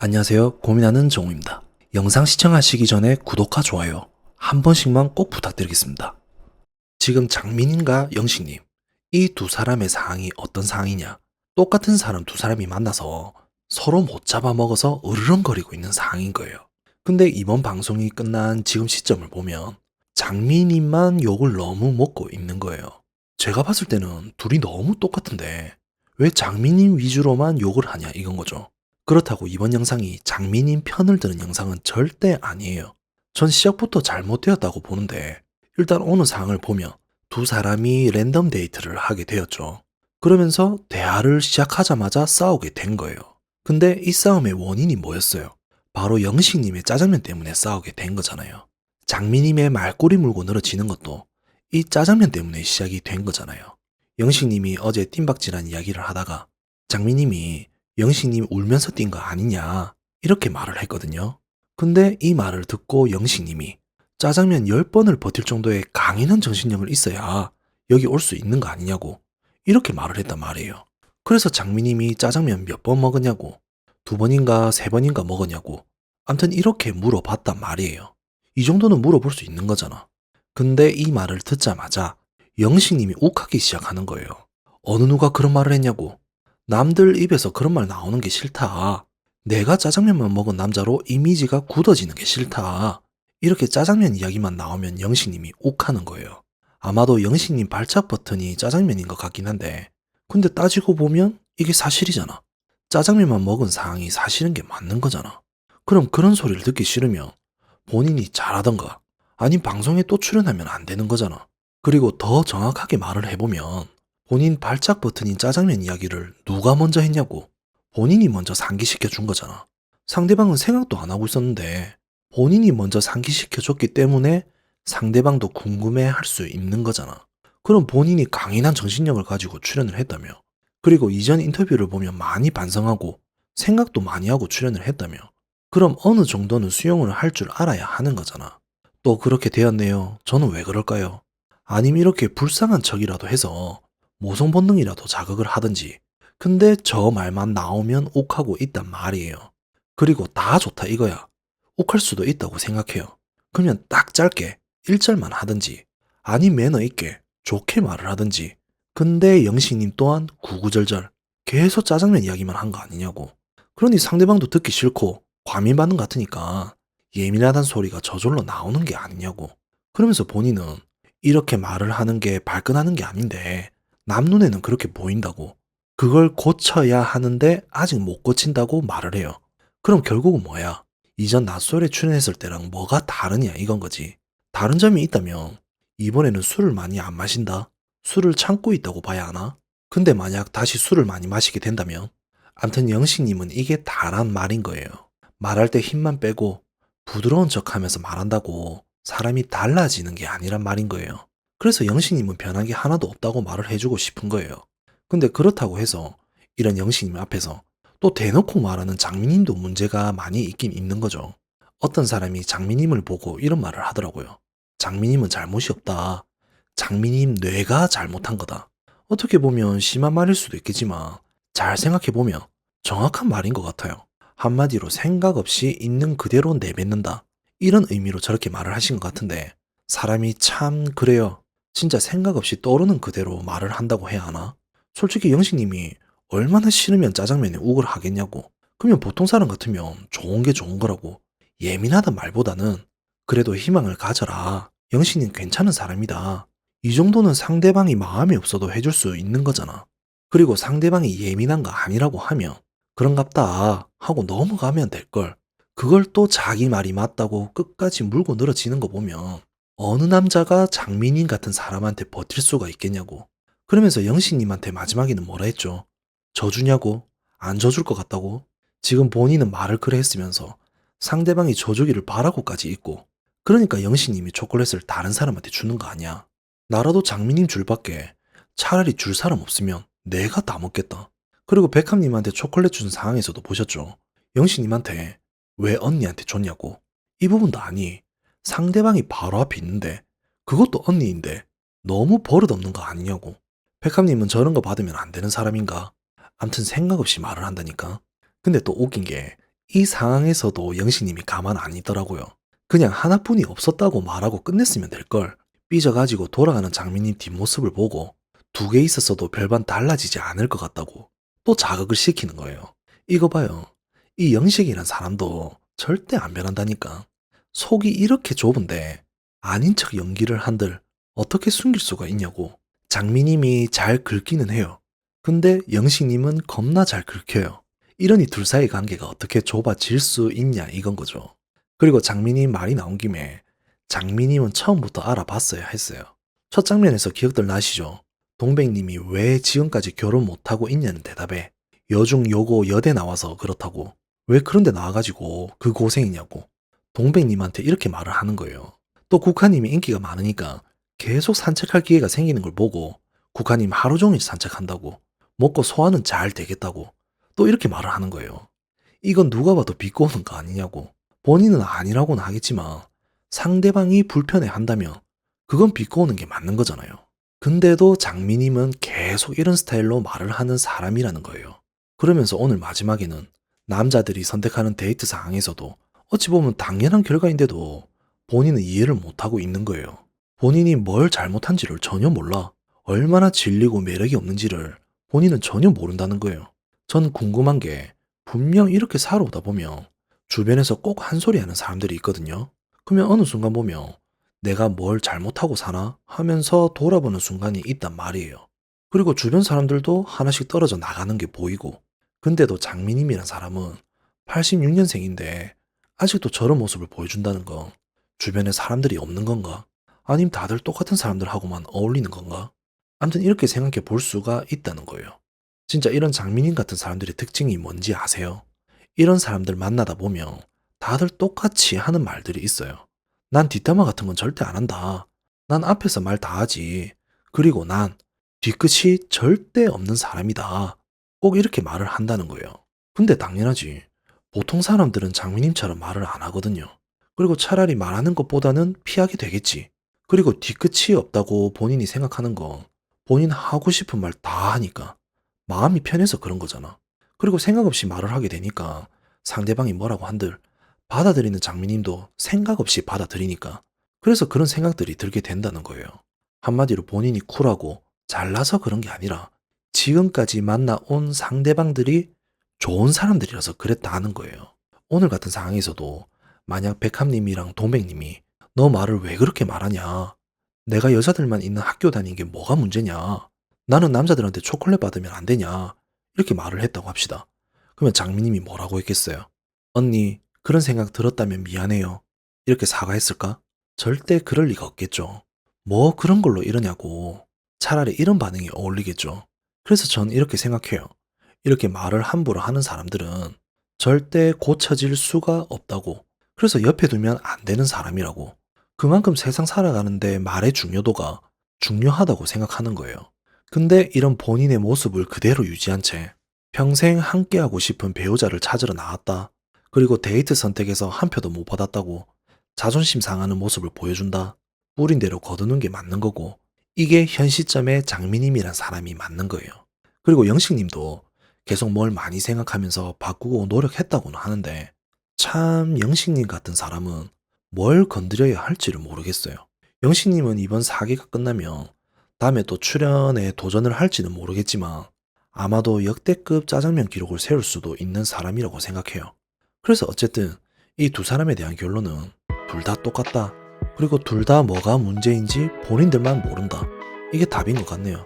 안녕하세요. 고민하는 정우입니다. 영상 시청하시기 전에 구독과 좋아요 한 번씩만 꼭 부탁드리겠습니다. 지금 장민인과 영식님, 이 두 사람의 상황이 어떤 상황이냐? 똑같은 사람 두 사람이 만나서 서로 못 잡아먹어서 으르렁거리고 있는 상황인 거예요. 근데 이번 방송이 끝난 지금 시점을 보면 장민인만 욕을 너무 먹고 있는 거예요. 제가 봤을 때는 둘이 너무 똑같은데 왜 장민인 위주로만 욕을 하냐 이건 거죠. 그렇다고 이번 영상이 장민인 편을 드는 영상은 절대 아니에요. 전 시작부터 잘못되었다고 보는데 일단 어느 상황을 보면 두 사람이 랜덤 데이트를 하게 되었죠. 그러면서 대화를 시작하자마자 싸우게 된 거예요. 근데 이 싸움의 원인이 뭐였어요? 바로 영식님의 짜장면 때문에 싸우게 된 거잖아요. 장미님의 말꼬리 물고 늘어지는 것도 이 짜장면 때문에 시작이 된 거잖아요. 영식님이 어제 뜀박질한 이야기를 하다가 장미님이 영식님 울면서 뛴 거 아니냐 이렇게 말을 했거든요. 근데 이 말을 듣고 영식님이 짜장면 10번을 버틸 정도의 강인한 정신력을 있어야 여기 올 수 있는 거 아니냐고 이렇게 말을 했단 말이에요. 그래서 장미님이 짜장면 몇 번 먹었냐고 2번인가 3번인가 먹었냐고 암튼 이렇게 물어봤단 말이에요. 이 정도는 물어볼 수 있는 거잖아. 근데 이 말을 듣자마자 영식님이 욱하기 시작하는 거예요. 어느 누가 그런 말을 했냐고. 남들 입에서 그런 말 나오는 게 싫다. 내가 짜장면만 먹은 남자로 이미지가 굳어지는 게 싫다. 이렇게 짜장면 이야기만 나오면 영식님이 욱하는 거예요. 아마도 영식님 발작 버튼이 짜장면인 것 같긴 한데 근데 따지고 보면 이게 사실이잖아. 짜장면만 먹은 상황이 사실인 게 맞는 거잖아. 그럼 그런 소리를 듣기 싫으면 본인이 잘하던가 아님 방송에 또 출연하면 안 되는 거잖아. 그리고 더 정확하게 말을 해보면 본인 발작 버튼인 짜장면 이야기를 누가 먼저 했냐고. 본인이 먼저 상기시켜 준 거잖아. 상대방은 생각도 안 하고 있었는데 본인이 먼저 상기시켜 줬기 때문에 상대방도 궁금해 할 수 있는 거잖아. 그럼 본인이 강인한 정신력을 가지고 출연을 했다며. 그리고 이전 인터뷰를 보면 많이 반성하고 생각도 많이 하고 출연을 했다며. 그럼 어느 정도는 수용을 할 줄 알아야 하는 거잖아. 또 그렇게 되었네요. 저는 왜 그럴까요? 아님 이렇게 불쌍한 척이라도 해서 모성 본능이라도 자극을 하든지. 근데 저 말만 나오면 욱하고 있단 말이에요. 그리고 다 좋다 이거야. 욱할 수도 있다고 생각해요. 그러면 딱 짧게 1절만 하든지 아니 매너 있게 좋게 말을 하든지. 근데 영식님 또한 구구절절 계속 짜장면 이야기만 한 거 아니냐고. 그러니 상대방도 듣기 싫고 과민 반응 같으니까 예민하단 소리가 저절로 나오는 게 아니냐고. 그러면서 본인은 이렇게 말을 하는 게 발끈하는 게 아닌데 남 눈에는 그렇게 보인다고. 그걸 고쳐야 하는데 아직 못 고친다고 말을 해요. 그럼 결국은 뭐야? 이전 낮술에 출연했을 때랑 뭐가 다르냐 이건 거지. 다른 점이 있다면 이번에는 술을 많이 안 마신다? 술을 참고 있다고 봐야 하나? 근데 만약 다시 술을 많이 마시게 된다면? 암튼 영식님은 이게 다란 말인 거예요. 말할 때 힘만 빼고 부드러운 척하면서 말한다고 사람이 달라지는 게 아니란 말인 거예요. 그래서 영식님은 변한 게 하나도 없다고 말을 해주고 싶은 거예요. 근데 그렇다고 해서 이런 영식님 앞에서 또 대놓고 말하는 장미님도 문제가 많이 있긴 있는 거죠. 어떤 사람이 장미님을 보고 이런 말을 하더라고요. 장미님은 잘못이 없다. 장미님 뇌가 잘못한 거다. 어떻게 보면 심한 말일 수도 있겠지만 잘 생각해보면 정확한 말인 것 같아요. 한마디로 생각 없이 있는 그대로 내뱉는다. 이런 의미로 저렇게 말을 하신 것 같은데 사람이 참 그래요. 진짜 생각 없이 떠오르는 그대로 말을 한다고 해야 하나? 솔직히 영식님이 얼마나 싫으면 짜장면에 욱을 하겠냐고. 그러면 보통 사람 같으면 좋은 게 좋은 거라고. 예민하단 말보다는 그래도 희망을 가져라. 영식님 괜찮은 사람이다. 이 정도는 상대방이 마음이 없어도 해줄 수 있는 거잖아. 그리고 상대방이 예민한 거 아니라고 하면 그런갑다 하고 넘어가면 될걸. 그걸 또 자기 말이 맞다고 끝까지 물고 늘어지는 거 보면 어느 남자가 장민인 같은 사람한테 버틸 수가 있겠냐고. 그러면서 영식님한테 마지막에는 뭐라 했죠? 져주냐고? 안 져줄 것 같다고? 지금 본인은 말을 그래 했으면서 상대방이 져주기를 바라고까지 있고 그러니까 영식님이 초콜릿을 다른 사람한테 주는 거 아니야. 나라도 장민님 줄밖에 차라리 줄 사람 없으면 내가 다 먹겠다. 그리고 백합님한테 초콜릿 준 상황에서도 보셨죠? 영식님한테 왜 언니한테 줬냐고. 이 부분도 아니. 상대방이 바로 앞에 있는데 그것도 언니인데 너무 버릇없는 거 아니냐고. 백합님은 저런 거 받으면 안 되는 사람인가? 암튼 생각 없이 말을 한다니까. 근데 또 웃긴 게 이 상황에서도 영식님이 가만 안 있더라고요. 그냥 하나뿐이 없었다고 말하고 끝냈으면 될걸. 삐져가지고 돌아가는 장미님 뒷모습을 보고 두 개 있었어도 별반 달라지지 않을 것 같다고 또 자극을 시키는 거예요. 이거 봐요. 이 영식이란 사람도 절대 안 변한다니까. 속이 이렇게 좁은데 아닌 척 연기를 한들 어떻게 숨길 수가 있냐고. 장미님이 잘 긁기는 해요. 근데 영식님은 겁나 잘 긁혀요. 이러니 둘 사이 관계가 어떻게 좁아질 수 있냐 이건 거죠. 그리고 장미님 말이 나온 김에 장미님은 처음부터 알아봤어야 했어요. 첫 장면에서 기억들 나시죠? 동백님이 왜 지금까지 결혼 못하고 있냐는 대답에 여중 여고 여대 나와서 그렇다고. 왜 그런데 나와가지고 그 고생이냐고. 동백님한테 이렇게 말을 하는 거예요. 또 국화님이 인기가 많으니까 계속 산책할 기회가 생기는 걸 보고 국화님 하루 종일 산책한다고. 먹고 소화는 잘 되겠다고. 또 이렇게 말을 하는 거예요. 이건 누가 봐도 비꼬는 거 아니냐고. 본인은 아니라고는 하겠지만 상대방이 불편해 한다면 그건 비꼬는 게 맞는 거잖아요. 근데도 장미님은 계속 이런 스타일로 말을 하는 사람이라는 거예요. 그러면서 오늘 마지막에는 남자들이 선택하는 데이트 상황에서도 어찌 보면 당연한 결과인데도 본인은 이해를 못하고 있는 거예요. 본인이 뭘 잘못한지를 전혀 몰라. 얼마나 질리고 매력이 없는지를 본인은 전혀 모른다는 거예요. 전 궁금한 게 분명 이렇게 살아오다 보면 주변에서 꼭 한 소리 하는 사람들이 있거든요. 그러면 어느 순간 보면 내가 뭘 잘못하고 사나 하면서 돌아보는 순간이 있단 말이에요. 그리고 주변 사람들도 하나씩 떨어져 나가는 게 보이고. 근데도 장미님이란 사람은 86년생인데 아직도 저런 모습을 보여준다는 건 주변에 사람들이 없는 건가? 아님 다들 똑같은 사람들하고만 어울리는 건가? 아무튼 이렇게 생각해 볼 수가 있다는 거예요. 진짜 이런 장미님 같은 사람들의 특징이 뭔지 아세요? 이런 사람들 만나다 보면 다들 똑같이 하는 말들이 있어요. 난 뒷담화 같은 건 절대 안 한다. 난 앞에서 말 다 하지. 그리고 난 뒤끝이 절대 없는 사람이다. 꼭 이렇게 말을 한다는 거예요. 근데 당연하지. 보통 사람들은 장미님처럼 말을 안 하거든요. 그리고 차라리 말하는 것보다는 피하게 되겠지. 그리고 뒤끝이 없다고 본인이 생각하는 건 본인 하고 싶은 말 다 하니까 마음이 편해서 그런 거잖아. 그리고 생각 없이 말을 하게 되니까 상대방이 뭐라고 한들 받아들이는 장미님도 생각 없이 받아들이니까 그래서 그런 생각들이 들게 된다는 거예요. 한마디로 본인이 쿨하고 잘나서 그런 게 아니라 지금까지 만나온 상대방들이 좋은 사람들이라서 그랬다는 거예요. 오늘 같은 상황에서도 만약 백합님이랑 동백님이 너 말을 왜 그렇게 말하냐? 내가 여자들만 있는 학교 다니는 게 뭐가 문제냐? 나는 남자들한테 초콜릿 받으면 안 되냐? 이렇게 말을 했다고 합시다. 그러면 장미님이 뭐라고 했겠어요? 언니, 그런 생각 들었다면 미안해요. 이렇게 사과했을까? 절대 그럴 리가 없겠죠. 뭐 그런 걸로 이러냐고. 차라리 이런 반응이 어울리겠죠. 그래서 전 이렇게 생각해요. 이렇게 말을 함부로 하는 사람들은 절대 고쳐질 수가 없다고. 그래서 옆에 두면 안 되는 사람이라고. 그만큼 세상 살아가는데 말의 중요도가 중요하다고 생각하는 거예요. 근데 이런 본인의 모습을 그대로 유지한 채 평생 함께하고 싶은 배우자를 찾으러 나왔다. 그리고 데이트 선택에서 한 표도 못 받았다고 자존심 상하는 모습을 보여준다. 뿌린 대로 거두는 게 맞는 거고 이게 현 시점에 장미님이란 사람이 맞는 거예요. 그리고 영식님도 계속 뭘 많이 생각하면서 바꾸고 노력했다고는 하는데 참 영식님 같은 사람은 뭘 건드려야 할지를 모르겠어요. 영식님은 이번 사기가 끝나면 다음에 또 출연에 도전을 할지는 모르겠지만 아마도 역대급 짜장면 기록을 세울 수도 있는 사람이라고 생각해요. 그래서 어쨌든 이 두 사람에 대한 결론은 둘 다 똑같다. 그리고 둘 다 뭐가 문제인지 본인들만 모른다. 이게 답인 것 같네요.